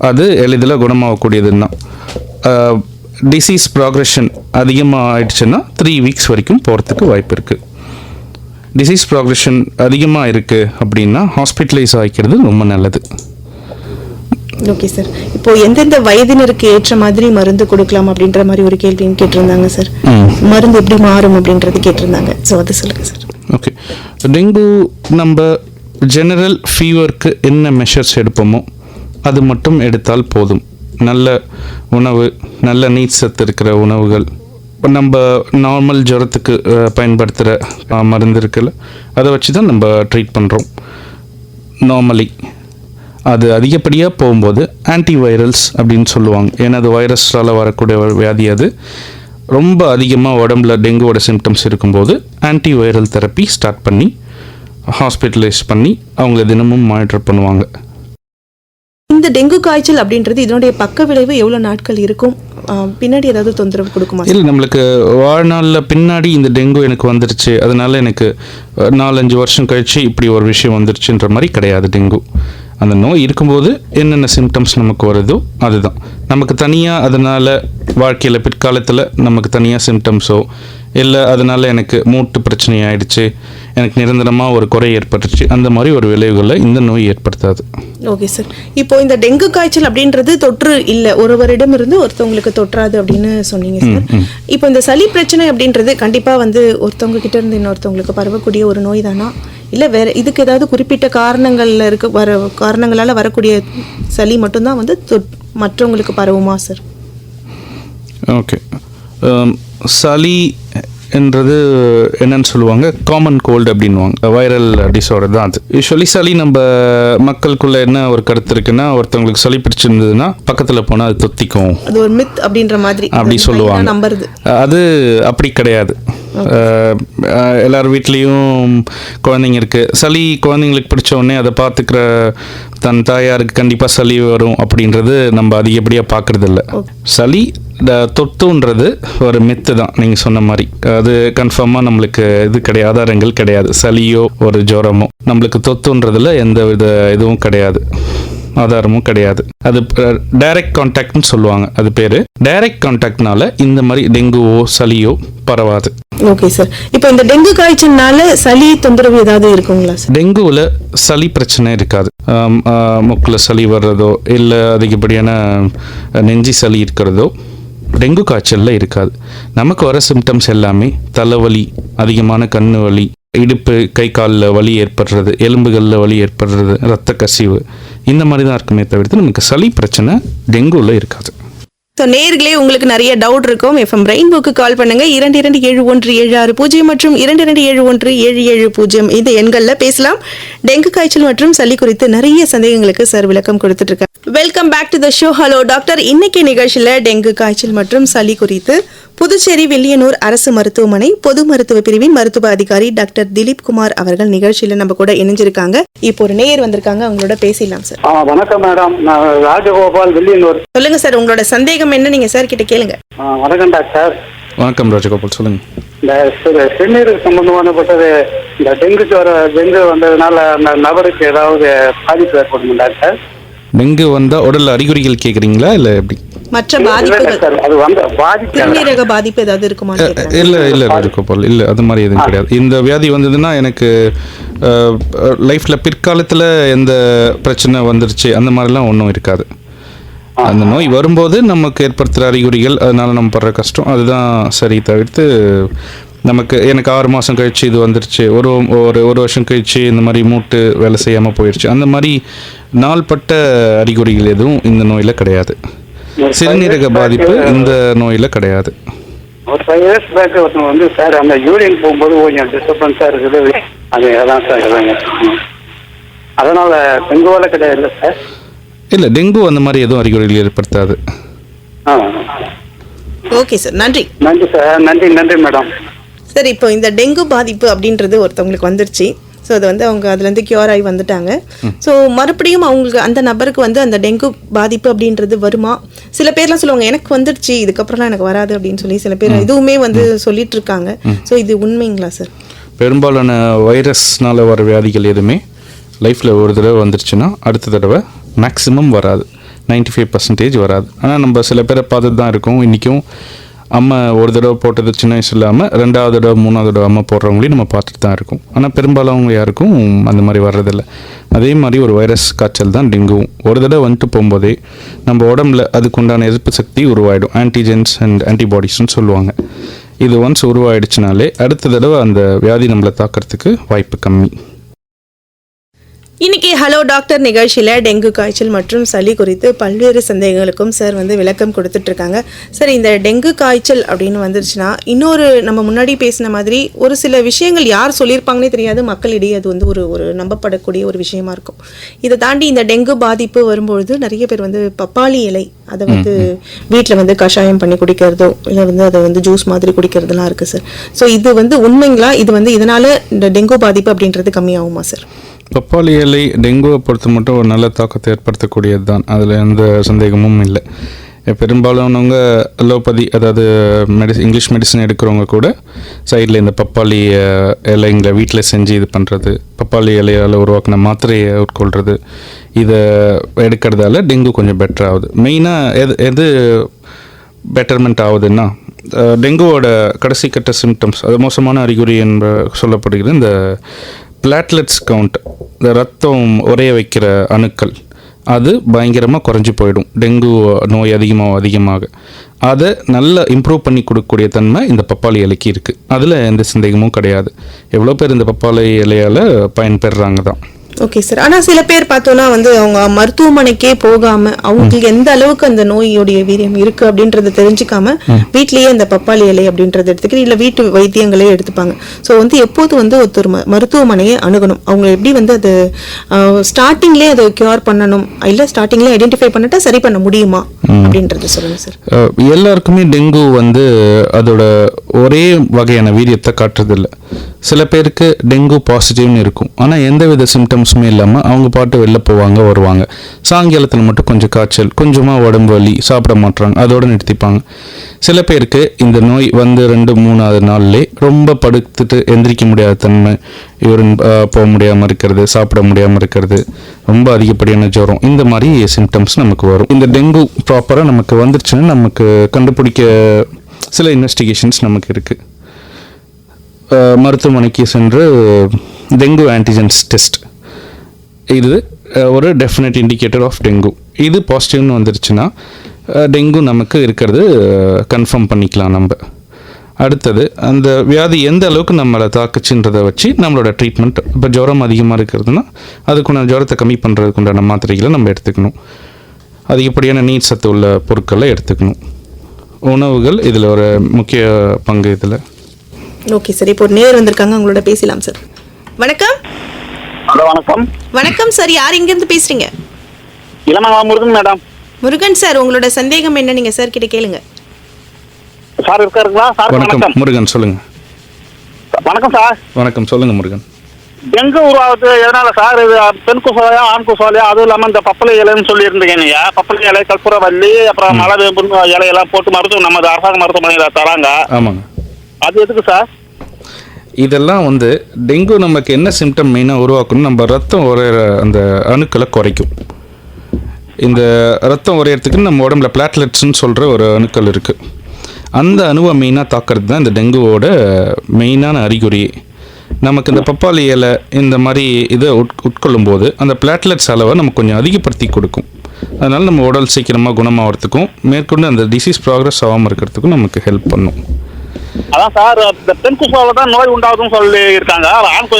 அது எளிதில் குணமாகக்கூடியதுன்னா, டிசீஸ் ப்ராக்ரெஷன் அதிகமாக ஆயிடுச்சுன்னா 3 வீக்ஸ் வரைக்கும் போகிறதுக்கு வாய்ப்பு இருக்குது. டிசீஸ் ப்ராக்ரெஷன் அதிகமாக இருக்குது அப்படின்னா ஹாஸ்பிட்டலைஸ் ஆகிக்கிறது ரொம்ப நல்லது. ஓகே சார், இப்போ எந்தெந்த வயதினருக்கு ஏற்ற மாதிரி மருந்து கொடுக்கலாம் அப்படின்ற மாதிரி ஒரு கேள்வியும் கேட்டிருந்தாங்க சார். மருந்து எப்படி மாறும் அப்படின்றது கேட்டிருந்தாங்க. ஸோ அதை சொல்லுங்கள் சார். ஓகே, டெங்கு நம்ம ஜெனரல் ஃபீவருக்கு என்ன மெஷர்ஸ் எடுப்போமோ அது மட்டும் எடுத்தால் போதும். நல்ல உணவு, நல்ல நீர் சத்து இருக்கிற உணவுகள், நம்ம நார்மல் ஜுரத்துக்கு பயன்படுத்துகிற மருந்து இருக்குல்ல, அதை வச்சு தான் நம்ம ட்ரீட் பண்ணுறோம் நார்மலி. அது அதிகப்படியாக போகும்போது ஆன்டிவைரல்ஸ் அப்படின்னு சொல்லுவாங்க. ஏன்னா அது வைரஸால் வரக்கூடிய வியாதி. அது ரொம்ப அதிகமாக உடம்புல டெங்குவோட சிம்டம்ஸ் இருக்கும்போது ஆன்டிவைரல் தெரப்பி ஸ்டார்ட் பண்ணி ஹாஸ்பிட்டலைஸ் பண்ணி அவங்கள தினமும் மானிட்டர் பண்ணுவாங்க. இந்த டெங்கு காய்ச்சல் அப்படின்றது இதனுடைய பக்க விளைவு எவ்வளோ நாட்கள் இருக்கும்? பின்னாடி ஏதாவது தொந்தரவு கொடுக்குமா? இல்லை, நம்மளுக்கு வாழ்நாளில் பின்னாடி இந்த டெங்கு எனக்கு வந்துருச்சு, அதனால எனக்கு 4-5 வருஷம் கழிச்சு இப்படி ஒரு விஷயம் வந்துருச்சுன்ற மாதிரி கிடையாது. டெங்கு அந்த நோய் இருக்கும்போது என்னென்ன சிம்டம்ஸ் நமக்கு வருதோ அதுதான். நமக்கு தனியாக அதனால் வாழ்க்கையில் பிற்காலத்தில் நமக்கு தனியாக சிம்டம்ஸோ இல்லை அதனால் எனக்கு மூட்டு பிரச்சனை ஆயிடுச்சு, எனக்கு நிரந்தரமாக ஒரு குறை ஏற்பட்டுச்சு, அந்த மாதிரி ஒரு விளைவுகளை இந்த நோய் ஏற்படுத்தாது. ஓகே சார், இப்போ இந்த டெங்கு காய்ச்சல் அப்படின்றது தொற்று இல்லை, ஒருவரிடமிருந்து ஒருத்தவங்களுக்கு தொற்றாது அப்படின்னு சொன்னீங்க சார். இப்போ இந்த சளி பிரச்சனை அப்படின்றது கண்டிப்பாக வந்து ஒருத்தவங்க கிட்ட இருந்து இன்னொருத்தவங்களுக்கு பரவக்கூடிய ஒரு நோய் தானா, இல்லை வேற இதுக்கு ஏதாவது குறிப்பிட்ட காரணங்களால் வரக்கூடிய சளி மட்டும்தான் வந்து மற்றவங்களுக்கு பரவுமா சார்? ஓகே, சளி என்றது என்னன்னு சொல்லுவாங்க, காமன் கோல்டு அப்படின்வாங்க, வைரல் டிஸார்டர் தான் அது. யூஸ்வலி சளி நம்ம மக்களுக்குள்ள என்ன ஒரு கருத்து இருக்குன்னா, ஒருத்தவங்களுக்கு சளி பிடிச்சிருந்ததுன்னா பக்கத்தில் போனால் அது தொத்திக்கும், அது ஒரு மித் அப்படின்ற மாதிரி அப்படி சொல்லுவாங்க. நம்புறது அது அப்படி கிடையாது. எல்லார் வீட்லேயும் குழந்தைங்க இருக்குது. சளி குழந்தைங்களுக்கு பிடிச்ச உடனே அதை பார்த்துக்கிற தன் தாயாருக்கு கண்டிப்பாக சளி வரும் அப்படின்றது நம்ம அதிகப்படியாக பார்க்குறதில்ல. சளி தொத்துன்றது ஒரு மெத்து தான், நீங்கள் சொன்ன மாதிரி. அது கன்ஃபார்மாக நம்மளுக்கு இது கிடையாது, ஆதாரங்கள் கிடையாது. சளியோ ஒரு ஜுரமோ நம்மளுக்கு தொத்துன்றதுல எந்த வித இதுவும் கிடையாது, ஆதாரமும் கிடையாது. அது டைரக்ட் கான்டாக்ட்னு சொல்லுவாங்க, அது பேர். டைரக்ட் கான்டாக்ட்னால இந்த மாதிரி டெங்குவோ சளியோ பரவாது. ஓகே சார், இப்போ இந்த டெங்கு காய்ச்சல்னால சளி தொந்தரவு ஏதாவது இருக்குங்களா சார்? டெங்குவில் சளி பிரச்சனை இருக்காது. மூக்கில் சளி வர்றதோ இல்லை அதிகப்படியான நெஞ்சி சளி இருக்கிறதோ டெங்கு காய்ச்சலில் இருக்காது. நமக்கு வர சிம்டம்ஸ் எல்லாமே தலைவலி, அதிகமான கண்ணு வலி, இடுப்பு கை காலில் வலி ஏற்படுறது, எலும்புகளில் வலி ஏற்படுறது, இரத்த கசிவு, இந்த மாதிரி தான் இருக்குமே தவிர்த்து நமக்கு சளி பிரச்சனை டெங்குவில் இருக்காது. ஸோ நேர்களே உங்களுக்கு நிறைய டவுட் இருக்கும், எஃப்எம் ரெயின்போக்கு கால் பண்ணுங்க 227176 மற்றும் 227177 இந்த எண்கள்ல பேசலாம். டெங்கு காய்ச்சல் மற்றும் சளி குறித்து நிறைய சந்தேகங்களுக்கு சார் விளக்கம் கொடுத்துட்டு இருக்காங்க. Welcome back to the show. Hello doctor. இன்னைக்கு நிகழ்ச்சியில டெங்கு காய்ச்சல் மற்றும் சளி குறித்து புதுச்சேரி வில்லியனூர் அரசு மருத்துவமனை பொது மருத்துவ பிரிவின் மருத்துவ அதிகாரி டாக்டர் திலீப் குமார் அவர்கள் நிகழ்ச்சியில நம்ம கூட இணைஞ்சிருக்காங்க. இப்போ ஒரு நேயர் வந்திருக்காங்க, அவங்களோட பேசிடலாம் சார். வணக்கம் மேடம், நான் ராஜகோபால் வில்லியனூர். சொல்லுங்க சார், உங்களோட சந்தேகம் என்ன, நீங்க சார் கிட்ட கேளுங்க. வணக்கம் டாக்டர். வணக்கம் ராஜகோபால், சொல்லுங்க. இந்த சிறுநீருக்கு சம்பந்தமானப்பட்டது, இந்த டெங்கு வந்ததுனால அந்த நபருக்கு ஏதாவது பாதிப்பு ஏற்படும் டாக்டர்? டெங்கு வந்தால் உடல் அறிகுறிகள் கேட்குறீங்களா இல்லை எப்படி? மற்ற பாதிப்புகள், அது வந்து பாதிப்பு, சிறுநீரக பாதிப்பு ஏதாவது இருக்குமா? இல்லை ராஜகோபால், இல்லை அது மாதிரி எதுவும் கிடையாது. இந்த வியாதி வந்ததுன்னா எனக்கு லைஃப்பில் பிற்காலத்தில் எந்த பிரச்சனை வந்துருச்சு அந்த மாதிரிலாம் ஒன்றும் இருக்காது. அந்த நோய் வரும்போது நமக்கு ஏற்படுத்துகிற அறிகுறிகள், அதனால் நம்ம படுற கஷ்டம் அதுதான் சரி. தவிர்த்து எனக்கு 6 மாதம் கழிச்சு இது வந்துருச்சு, ஒரு வருஷம் கழிச்சு இந்த மாதிரி மூட்டு வேலை செய்யாமல் போயிடுச்சு, அந்த மாதிரி நாள்பட்ட அறிகுறிகள் எதுவும் இந்த நோயில் கிடையாது. சிறுநீரக பாதிப்பு இந்த நோயில் கிடையாது. ஒரு 5 years பேக் ஒருத்தவங்க வந்து சார் அந்த யூரின் போகும்போது கொஞ்சம் டிஸ்டர்பன்ஸாக இருக்குது, அது அதான் சார் அதனால் டெங்குவால கிடையாது சார்? இல்லை, டெங்கு அந்த மாதிரி எதுவும் அறிகுறிகள் ஏற்படுத்தாது. ஓகே சார், நன்றி. நன்றி சார். நன்றி மேடம். சார், இப்போ இந்த டெங்கு பாதிப்பு அப்படின்றது ஒருத்தவங்களுக்கு வந்துருச்சு. ஸோ அது வந்து அவங்க அதுலேருந்து கியூர் ஆகி வந்துட்டாங்க. ஸோ மறுபடியும் அவங்களுக்கு அந்த நபருக்கு வந்து அந்த டெங்கு பாதிப்பு அப்படின்றது வருமா? சில பேர்லாம் சொல்லுவாங்க எனக்கு வந்துடுச்சு இதுக்கப்புறம்லாம் எனக்கு வராது அப்படின்னு சொல்லி சில பேர் இதுவுமே வந்து சொல்லிட்டு இருக்காங்க. ஸோ இது உண்மைங்களா சார்? பெரும்பாலான வைரஸ்னால வர வியாதிகள் எதுவுமே லைஃப்பில் ஒரு தடவை வந்துருச்சுன்னா அடுத்த தடவை மேக்ஸிமம் வராது, 95% வராது. ஆனால் நம்ம சில பேரை பார்த்துட்டு தான் இருக்கோம். இன்றைக்கும் அம்மா ஒரு தடவை போட்டது சின்ன வயசு இல்லாமல் 2வது தடவை 3வது தடவை அம்மா போடுறவங்களையும் நம்ம பார்த்துட்டு தான் இருக்கோம். ஆனால் பெரும்பாலானவங்க யாருக்கும் அந்த மாதிரி வர்றதில்லை. அதே மாதிரி ஒரு வைரஸ் காய்ச்சல் தான் டெங்குவும். ஒரு தடவை வந்துட்டு போகும்போதே நம்ம உடம்புல அதுக்குண்டான எதிர்ப்பு சக்தி உருவாயிடும், ஆன்டிஜென்ஸ் அண்ட் ஆன்டிபாடிஸ்ன்னு சொல்லுவாங்க. இது ஒன்ஸ் உருவாயிடுச்சுனாலே அடுத்த தடவை அந்த வியாதி நம்மளை தாக்கிறதுக்கு வாய்ப்பு கம்மி. இன்னைக்கு ஹலோ டாக்டர் நிகழ்ச்சியில் டெங்கு காய்ச்சல் மற்றும் சளி குறித்து பல்வேறு சந்தேகங்களுக்கும் சார் வந்து விளக்கம் கொடுத்துட்டு இருக்காங்க. சார், இந்த டெங்கு காய்ச்சல் அப்படின்னு வந்துருச்சுன்னா இன்னொரு நம்ம முன்னாடி பேசின மாதிரி ஒரு சில விஷயங்கள் யார் சொல்லியிருப்பாங்கன்னே தெரியாது, மக்களிடையே அது வந்து ஒரு நம்பப்படக்கூடிய ஒரு விஷயமா இருக்கும். இதை தாண்டி இந்த டெங்கு பாதிப்பு வரும்பொழுது நிறைய பேர் வந்து பப்பாளி இலை அதை வந்து வீட்டில் வந்து கஷாயம் பண்ணி குடிக்கிறதோ இல்லை வந்து அதை வந்து ஜூஸ் மாதிரி குடிக்கிறதுலாம் இருக்குது சார். ஸோ இது வந்து உண்மைங்களா? இது வந்து இதனால் இந்த டெங்கு பாதிப்பு அப்படின்றது கம்மியாகுமா சார்? பப்பாளி இலை டெங்குவை பொறுத்த மட்டும் ஒரு நல்ல தாக்கத்தை ஏற்படுத்தக்கூடியது தான், அதில் எந்த சந்தேகமும் இல்லை. பெரும்பாலானவங்க அலோபதி, அதாவது இங்கிலீஷ் மெடிசன் எடுக்கிறவங்க கூட சைடில் இந்த பப்பாளி இலைங்களை வீட்டில் செஞ்சு இது பண்ணுறது, பப்பாளி இலையால் உருவாக்கின மாத்திரையை உட்கொள்கிறது, இதை எடுக்கிறதால டெங்கு கொஞ்சம் பெட்டர் ஆகுது. மெயினாக எது பெட்டர்மெண்ட் ஆகுதுன்னா டெங்குவோட கடைசி கட்ட சிம்டம்ஸ், அது மோசமான அறிகுறி என்று சொல்லப்படுகிறது இந்த பிளாட்லெட்ஸ் கவுண்ட், இந்த ரத்தம் உறைய வைக்கிற அணுக்கள், அது பயங்கரமாக குறைஞ்சி போயிடும் டெங்கு நோய் அதிகமாக. அதை நல்லா இம்ப்ரூவ் பண்ணி கொடுக்கக்கூடிய தன்மை இந்த பப்பாளி இலைக்கு இருக்குது. அதில் எந்த சந்தேகமும் கிடையாது. எவ்வளோ பேர் இந்த பப்பாளி இலையால் பயன்பெறுறாங்க தான். Okay sir. ஆனால் சில பேர் பார்த்தோன்னா வந்து அவங்க மருத்துவமனைக்கே போகாமல் அவங்களுக்கு எந்த அளவுக்கு அந்த நோயோடைய வீரியம் இருக்குது அப்படின்றத தெரிஞ்சுக்காம வீட்லேயே அந்த பப்பாளி இலை அப்படின்றத எடுத்துக்கிட்டு இல்லை வீட்டு வைத்தியங்களே எடுத்துப்பாங்க. ஸோ வந்து எப்போது வந்து ஒருத்தர் மருத்துவமனையை அணுகணும், அவங்க எப்படி வந்து அது ஸ்டார்டிங்லேயே அதை கியூர் பண்ணணும் இல்லை ஸ்டார்டிங்லேயே ஐடென்டிஃபை பண்ணிட்டா சரி பண்ண முடியுமா அப்படின்றது சொல்லுங்கள் சார். எல்லாருக்குமே டெங்கு வந்து அதோட ஒரே வகையான வீரியத்தை காட்டுறதில்லை. சில பேருக்கு டெங்கு பாசிட்டிவ்னு இருக்கும், ஆனால் எந்தவித சிம்டம்ஸுமே இல்லாமல் அவங்க பாட்டு வெளில போவாங்க வருவாங்க. சாயங்காலத்தில் மட்டும் கொஞ்சம் காய்ச்சல், கொஞ்சமாக உடம்பு வலி, சாப்பிட மாட்டுறாங்க, அதோடு நிறுத்திப்பாங்க. சில பேருக்கு இந்த நோய் வந்து 2-3வது நாள்லே ரொம்ப படுத்துட்டு எந்திரிக்க முடியாத தன்மை, யூரின் போக முடியாமல் இருக்கிறது, சாப்பிட முடியாமல் இருக்கிறது, ரொம்ப அதிகப்படியான ஜுரம், இந்த மாதிரி சிம்டம்ஸ் நமக்கு வரும். இந்த டெங்கு ப்ராப்பராக நமக்கு வந்துருச்சுன்னா நமக்கு கண்டுபிடிக்க சில இன்வெஸ்டிகேஷன்ஸ் நமக்கு இருக்குது. மருத்துவமனைக்கு சென்று டெங்கு ஆன்டிஜென்ஸ் டெஸ்ட், இது ஒரு டெஃபினட் இண்டிகேட்டர் ஆஃப் டெங்கு. இது பாசிட்டிவ்னு வந்துருச்சுன்னா டெங்கு நமக்கு இருக்கிறது கன்ஃபார்ம் பண்ணிக்கலாம் நம்ம. அடுத்தது அந்த வியாதி எந்த அளவுக்கு நம்மளை தாக்குச்சுன்றதை வச்சு நம்மளோட ட்ரீட்மெண்ட். இப்போ ஜுரம் அதிகமாக இருக்கிறதுனா அதுக்குண்டான ஜுரத்தை கம்மி பண்ணுறதுக்குண்டான மாத்திரைகளை நம்ம எடுத்துக்கணும். அதிகப்படியான நீர் சத்து உள்ள பொருட்களை எடுத்துக்கணும். உணவுகள் இதில் ஒரு முக்கிய பங்கு இதில். ஓகே சார், இப்போ ஒரு நேர் வந்திருக்காங்க, அவங்களோட பேசலாம் சார். வணக்கம். ஹலோ, வணக்கம். வணக்கம் சார், யார் இங்கேருந்து பேசுறீங்க? இளமங்கலம் முருகன் மேடம். முருகன் சார், உங்களோட சந்தேகம் என்ன, நீங்க சார் கிட்ட கேளுங்க. சார் இருக்காருங்களா? சார் வணக்கம் முருகன், சொல்லுங்க. வணக்கம் சார். வணக்கம், சொல்லுங்க முருகன். டெங்கு உருவாகுது எதனால சார்? இது பெண் குசோலையா ஆண் குசோலையா? அதுவும் இல்லாமல் இந்த பப்பளை இலைன்னு சொல்லியிருந்தீங்க நீங்கள். பப்பளை இலை, கற்பூரவல்லி, அப்புறம் மலை வேம்பு இலையெல்லாம் போட்டு மருத்துவம் நமது அரசாங்க மருத்துவமனையில் தராங்க. ஆமாங்க. அது எதுக்கு சார்? இதெல்லாம் வந்து டெங்கு நமக்கு என்ன சிம்டம் மெயினாக உருவாக்கணும், நம்ம ரத்தம் உரையிற அந்த அணுக்களை குறைக்கும். இந்த ரத்தம் உரையிறதுக்கு நம்ம உடம்புல பிளாட்லெட்ஸ்ன்னு சொல்கிற ஒரு அணுக்கள் இருக்குது. அந்த அணுவை மெயினாக தாக்கிறது தான் இந்த டெங்குவோட மெயினான அறிகுறி. நமக்கு இந்த பப்பாளி இலை இந்த மாதிரி இதை உட்கொள்ளும் போது அந்த பிளாட்லெட்ஸ் அளவை நமக்கு கொஞ்சம் அதிகப்படுத்தி கொடுக்கும். அதனால் நம்ம உடல் சீக்கிரமாக குணமாகறதுக்கும் மேற்கொண்டு அந்த டிசீஸ் ப்ராக்ரஸ் ஆகாமல் இருக்கிறதுக்கும் நமக்கு ஹெல்ப் பண்ணும். அதான் சார், இந்த பெண் கொசுவால தான் நோய் உண்டாகுதுன்னு சொல்லி இருக்காங்க. ஆண்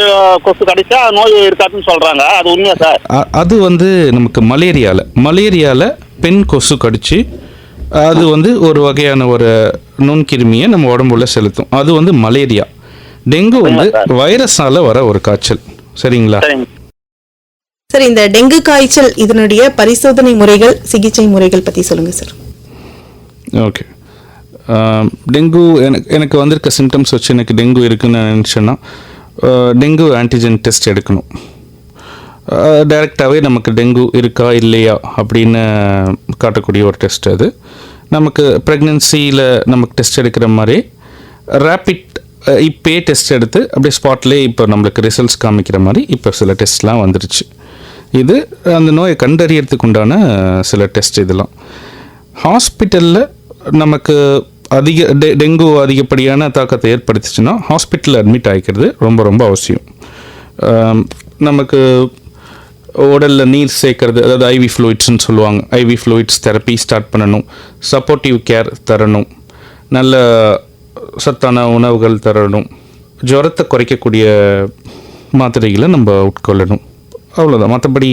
கொசு கடிச்சா நோய் இருக்காதுன்னு சொல்கிறாங்க. அது உண்மையா சார்? அது வந்து நமக்கு மலேரியாவில் பெண் கொசு கடிச்சு அது வந்து ஒரு வகையான ஒரு நுண்கிருமியை நம்ம உடம்புல செலுத்தும். அது வந்து மலேரியா. டெங்கு வந்து வைரஸால வர ஒரு காய்ச்சல். சரிங்களா? சார், இந்த டெங்கு காய்ச்சல் இதனுடைய பரிசோதனை முறைகள், சிகிச்சை முறைகள் பற்றி சொல்லுங்கள் சார். ஓகே. டெங்கு எனக்கு வந்திருக்க சிம்டம்ஸ் வச்சு எனக்கு டெங்கு இருக்குன்னு நினச்சேன்னா டெங்கு ஆன்டிஜென் டெஸ்ட் எடுக்கணும். டைரெக்டாகவே நமக்கு டெங்கு இருக்கா இல்லையா அப்படின்னு காட்டக்கூடிய ஒரு டெஸ்ட். அது நமக்கு ப்ரெக்னென்சியில் நமக்கு டெஸ்ட் எடுக்கிற மாதிரி ரேப்பிட் இப்போயே டெஸ்ட் எடுத்து அப்படியே ஸ்பாட்லேயே இப்போ நம்மளுக்கு ரிசல்ட்ஸ் காமிக்கிற மாதிரி இப்போ சில டெஸ்ட்லாம் வந்துருச்சு. இது அந்த நோயை கண்டறியறதுக்கு உண்டான சில டெஸ்ட். இதெல்லாம் ஹாஸ்பிட்டலில் நமக்கு டெங்கு அதிகப்படியான தாக்கத்தை ஏற்படுத்துச்சுன்னா ஹாஸ்பிட்டலில் அட்மிட் ஆகிக்கிறது ரொம்ப ரொம்ப அவசியம். நமக்கு உடலில் நீர் சேர்க்கறது, அதாவது ஐவி ஃப்ளூயிட்ஸ்ன்னு சொல்லுவாங்க. ஐவி ஃப்ளூயிட்ஸ் தெரப்பி ஸ்டார்ட் பண்ணணும். சப்போர்ட்டிவ் கேர் தரணும். நல்ல சத்தான உணவுகள் தரணும். ஜுரத்தை குறைக்கக்கூடிய மாத்திரைகளை நம்ம உட்கொள்ளணும். அவ்வளோதான். மற்றபடி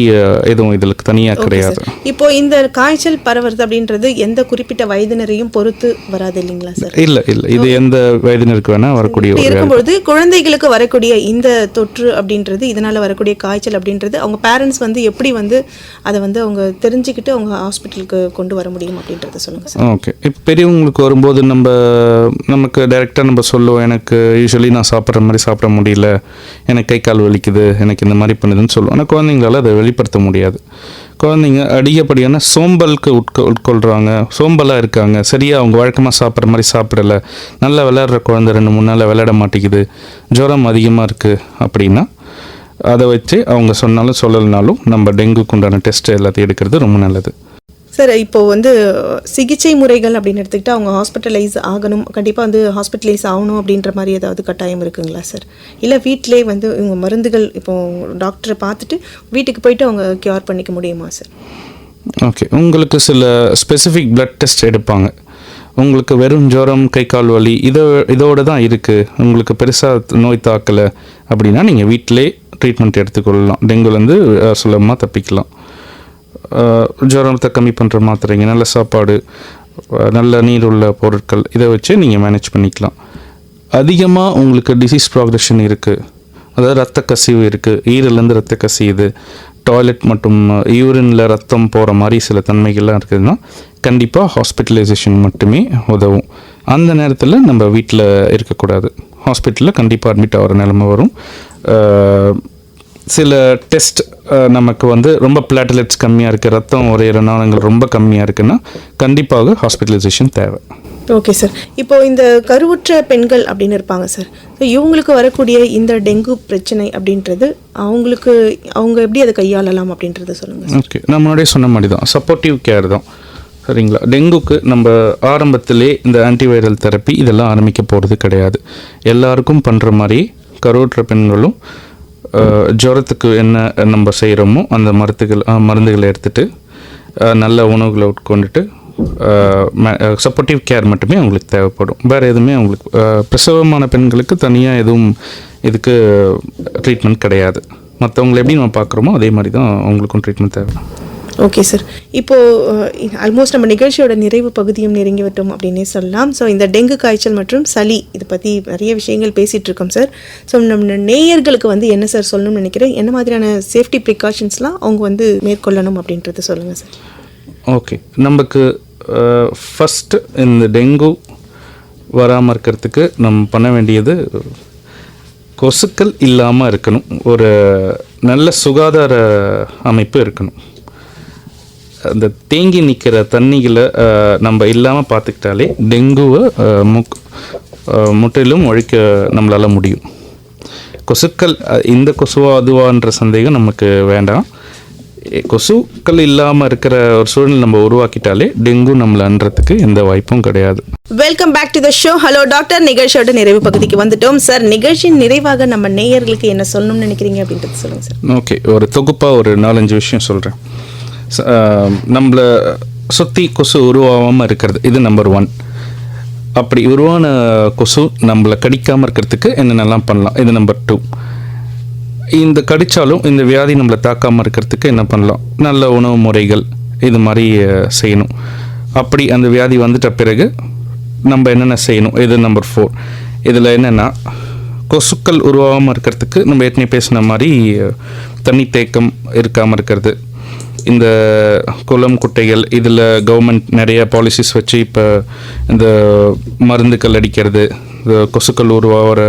எதுவும் இதில் தனியாக கிடையாது. இப்போ இந்த காய்ச்சல் பரவுறது அப்படின்றது எந்த குறிப்பிட்ட வயதினரையும் பொறுத்து வராது இல்லைங்களா சார்? இல்லை, இது எந்த வயதினருக்கு வேணால் வரக்கூடிய இருக்கும்பொழுது குழந்தைகளுக்கு வரக்கூடிய இந்த தொற்று அப்படின்றது, இதனால் வரக்கூடிய காய்ச்சல் அப்படின்றது அவங்க பேரண்ட்ஸ் வந்து எப்படி வந்து அதை வந்து அவங்க தெரிஞ்சுக்கிட்டு அவங்க ஹாஸ்பிட்டலுக்கு கொண்டு வர முடியும் அப்படின்றத சொல்லுங்கள் சார். ஓகே. இப்போ பெரியவங்களுக்கு வரும்போது நமக்கு டைரெக்டாக நம்ம சொல்லுவோம், எனக்கு யூஸ்வலி நான் சாப்பிட்ற மாதிரி சாப்பிட முடியல, எனக்கு கை கால் வலிக்குது, எனக்கு இந்த மாதிரி பண்ணுதுன்னு சொல்லுவோம். ஆனால் குழந்தைங்களால் அதை வெளிப்படுத்த முடியாது. குழந்தைங்க அதிகப்படியான சோம்பலுக்கு உட்கொள்கிறாங்க, சோம்பலாக இருக்காங்க, சரியாக அவங்க வழக்கமாக சாப்பிட்ற மாதிரி சாப்பிடலை, நல்லா விளையாடுற குழந்தை 2-3 நாளில் விளையாட மாட்டேங்குது, ஜுரம் அதிகமாக இருக்குது அப்படின்னா அதை வச்சு அவங்க சொன்னாலும் சொல்லலைனாலும் நம்ம டெங்குக்கு உண்டான டெஸ்ட் எல்லாத்தையும் எடுக்கிறது ரொம்ப நல்லது. சார், இப்போ வந்து சிகிச்சை முறைகள் அப்படின்னு எடுத்துக்கிட்டால் அவங்க ஹாஸ்பிட்டலைஸ் ஆகணும், கண்டிப்பாக வந்து ஹாஸ்பிட்டலைஸ் ஆகணும் அப்படின்ற மாதிரி ஏதாவது கட்டாயம் இருக்குங்களா சார்? இல்லை வீட்டிலே வந்து இவங்க மருந்துகள் இப்போ டாக்டரை பார்த்துட்டு வீட்டுக்கு போயிட்டு அவங்க க்யூர் பண்ணிக்க முடியுமா சார்? ஓகே. உங்களுக்கு சில ஸ்பெசிஃபிக் பிளட் டெஸ்ட் எடுப்பாங்க. உங்களுக்கு வெறும் ஜுரம், கை கால் வலி இதோடு தான் இருக்குது, உங்களுக்கு பெருசாக நோய் தாக்கலை அப்படின்னா நீங்கள் வீட்டிலே ட்ரீட்மெண்ட் எடுத்துக்கொள்ளலாம். டெங்குலேருந்து சுலபமாக தப்பிக்கலாம். ஜுரத்தை கம்மி பண்ணுற மாத்திரைங்க, நல்ல சாப்பாடு, நல்ல நீர் உள்ள பொருட்கள், இதை வச்சு நீங்கள் மேனேஜ் பண்ணிக்கலாம். அதிகமாக உங்களுக்கு டிசீஸ் ப்ராக்ரெஷன் இருக்குது, அதாவது ரத்த கசிவு இருக்குது, ஈரலேருந்து ரத்த கசியுது, டாய்லெட் மற்றும் யூரினில் ரத்தம் போகிற மாதிரி சில தன்மைகள்லாம் இருக்குதுன்னா கண்டிப்பாக ஹாஸ்பிட்டலைசேஷன் மட்டுமே உதவும். அந்த நேரத்தில் நம்ம வீட்டில் இருக்கக்கூடாது, ஹாஸ்பிட்டலில் கண்டிப்பாக அட்மிட் ஆகிற நிலைமை வரும். சில டெஸ்ட் நமக்கு வந்து ரொம்ப பிளாட்லெட்ஸ் கம்மியாக இருக்குது, ரத்தம் உரையிற நாளங்கள் ரொம்ப கம்மியாக இருக்குன்னா கண்டிப்பாக ஹாஸ்பிட்டலைசேஷன் தேவை. Okay sir. இப்போ இந்த கருவுற்ற பெண்கள் அப்படின்னு இருப்பாங்க சார், இவங்களுக்கு வரக்கூடிய இந்த டெங்கு பிரச்சனை அப்படின்றது அவங்க எப்படி அதை கையாளலாம் அப்படின்றத சொல்லுங்கள். ஓகே. நான் முன்னாடியே சொன்ன மாதிரி தான் சப்போர்ட்டிவ் கேர் தான். சரிங்களா? டெங்குக்கு நம்ம ஆரம்பத்திலே இந்த ஆன்டிவைரல் தெரப்பி இதெல்லாம் ஆரம்பிக்க போகிறது கிடையாது. எல்லாருக்கும் பண்ணுற மாதிரி கருவுற்ற பெண்களும் ஜுரத்துக்கு என்ன நம்ம செய்கிறோமோ அந்த மருந்துகளை எடுத்துகிட்டு நல்ல உணவுகளை உட்கொண்டுட்டு சப்போர்ட்டிவ் கேர் மட்டுமே அவங்களுக்கு தேவைப்படும். வேறு எதுவுமே அவங்களுக்கு பிரசவமான பெண்களுக்கு தனியாக எதுவும் இதுக்கு ட்ரீட்மெண்ட் கிடையாது. மற்றவங்களை எப்படி நம்ம பார்க்குறோமோ அதே மாதிரி தான் அவங்களுக்கும் ட்ரீட்மெண்ட் தேவை. Okay sir. இப்போது ஆல்மோஸ்ட் நம்ம நிகழ்ச்சியோட நிறைவு பகுதியும் நெருங்கி விட்டோம் அப்படின்னே சொல்லலாம். ஸோ இந்த டெங்கு காய்ச்சல் மற்றும் சளி இதை பற்றி நிறைய விஷயங்கள் பேசிகிட்டு இருக்கோம் சார். ஸோ நம்ம நேயர்களுக்கு வந்து என்ன சார் சொல்லணும்னு நினைக்கிறேன், என்ன மாதிரியான சேஃப்டி ப்ரிகாஷன்ஸ்லாம் அவங்க வந்து மேற்கொள்ளணும் அப்படின்றத சொல்லுங்கள் சார். ஓகே, நமக்கு ஃபஸ்ட்டு இந்த டெங்கு வராமல் இருக்கிறதுக்கு நம்ம பண்ண வேண்டியது கொசுக்கள் இல்லாமல் இருக்கணும். ஒரு நல்ல சுகாதார அமைப்பு இருக்கணும். அந்த தேங்கி நிற்கிற தண்ணிகளை நம்ம இல்லாமல் பார்த்துக்கிட்டாலே டெங்குவை முற்றிலும் ஒழிக்க நம்மளால் முடியும். கொசுக்கள் இந்த கொசுவா அதுவான்ற சந்தேகம் நமக்கு வேண்டாம். கொசுக்கள் இல்லாமல் இருக்கிற ஒரு சூழ்நிலை நம்ம உருவாக்கிட்டாலே டெங்கு நம்மளை அன்றதுக்கு எந்த வாய்ப்பும் கிடையாது. Welcome back to the show. Hello doctor, நிகழ்ச்சியோட நிறைவு பகுதிக்கு வந்துட்டோம் சார். நிகழ்ச்சியின் நிறைவாக நம்ம நேயர்களுக்கு என்ன சொல்லணும்னு நினைக்கிறீங்க அப்படின்றது சொல்லுங்கள் சார். ஓகே, ஒரு தொகுப்பாக ஒரு 4-5 விஷயம் சொல்கிறேன். நம்மளை சுற்றி கொசு உருவாகாமல் இருக்கிறது, இது நம்பர் 1. அப்படி உருவான கொசு நம்மளை கடிக்காமல் இருக்கிறதுக்கு என்னென்னலாம் பண்ணலாம், இது நம்பர் 2. இந்த கடித்தாலும் இந்த வியாதி நம்மளை தாக்காமல் இருக்கிறதுக்கு என்ன பண்ணலாம், நல்ல உணவு முறைகள் இது மாதிரி செய்யணும். அப்படி அந்த வியாதி வந்துட்ட பிறகு நம்ம என்னென்ன செய்யணும், இது நம்பர் 4. இதில் என்னென்னா, கொசுக்கள் உருவாகாமல் இருக்கிறதுக்கு நம்ம ஏற்கனவே பேசின மாதிரி தண்ணி தேக்கம் இருக்காமல் இருக்கிறது. இந்த குளம் குட்டைகள் இதில் கவர்மெண்ட் நிறைய பாலிசிஸ் வச்சு இப்போ இந்த மருந்துகள் அடிக்கிறது, இந்த கொசுக்கள் உருவாகிற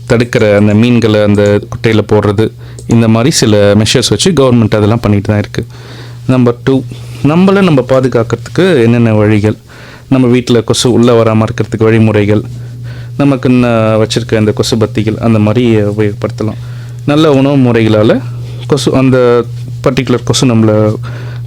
தடுக்கிற அந்த மீன்களை அந்த குட்டையில் போடுறது, இந்த மாதிரி சில மெஷர்ஸ் வச்சு கவர்மெண்ட் அதெல்லாம் பண்ணிட்டு தான் இருக்குது. நம்பர் 2, நம்மளை நம்ம பாதுகாக்கிறதுக்கு என்னென்ன வழிகள், நம்ம வீட்டில் கொசு உள்ளே வராமல் இருக்கிறதுக்கு வழிமுறைகள், நமக்கு வச்சுருக்க அந்த கொசு பத்திகள் அந்த மாதிரி உபயோகப்படுத்தலாம். நல்ல உணவு முறைகளால் கொசு அந்த பர்டிகுலர் கொசு நம்மளை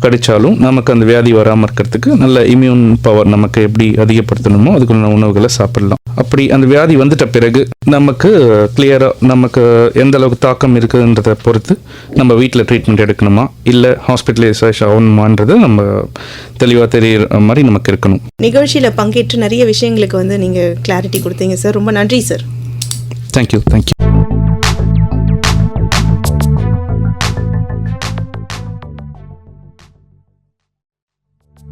கடித்தாலும் நமக்கு அந்த வியாதி வராமல் இருக்கிறதுக்கு நல்ல இம்யூன் பவர் நமக்கு எப்படி அதிகப்படுத்தணுமோ அதுக்குள்ள உணவுகளை சாப்பிடலாம். அப்படி அந்த வியாதி வந்துட்ட பிறகு நமக்கு கிளியராக நமக்கு எந்த அளவுக்கு தாக்கம் இருக்குதுன்றதை பொறுத்து நம்ம வீட்டில் ட்ரீட்மெண்ட் எடுக்கணுமா இல்லை ஹாஸ்பிட்டலைசேஷன் ஆகணுமான்றது நம்ம தெளிவாக தெரிகிற மாதிரி நமக்கு இருக்கணும். நிகழ்ச்சியில் பங்கேற்று நிறைய விஷயங்களுக்கு வந்து நீங்கள் கிளாரிட்டி கொடுத்தீங்க சார். ரொம்ப நன்றி சார். தேங்க்யூ.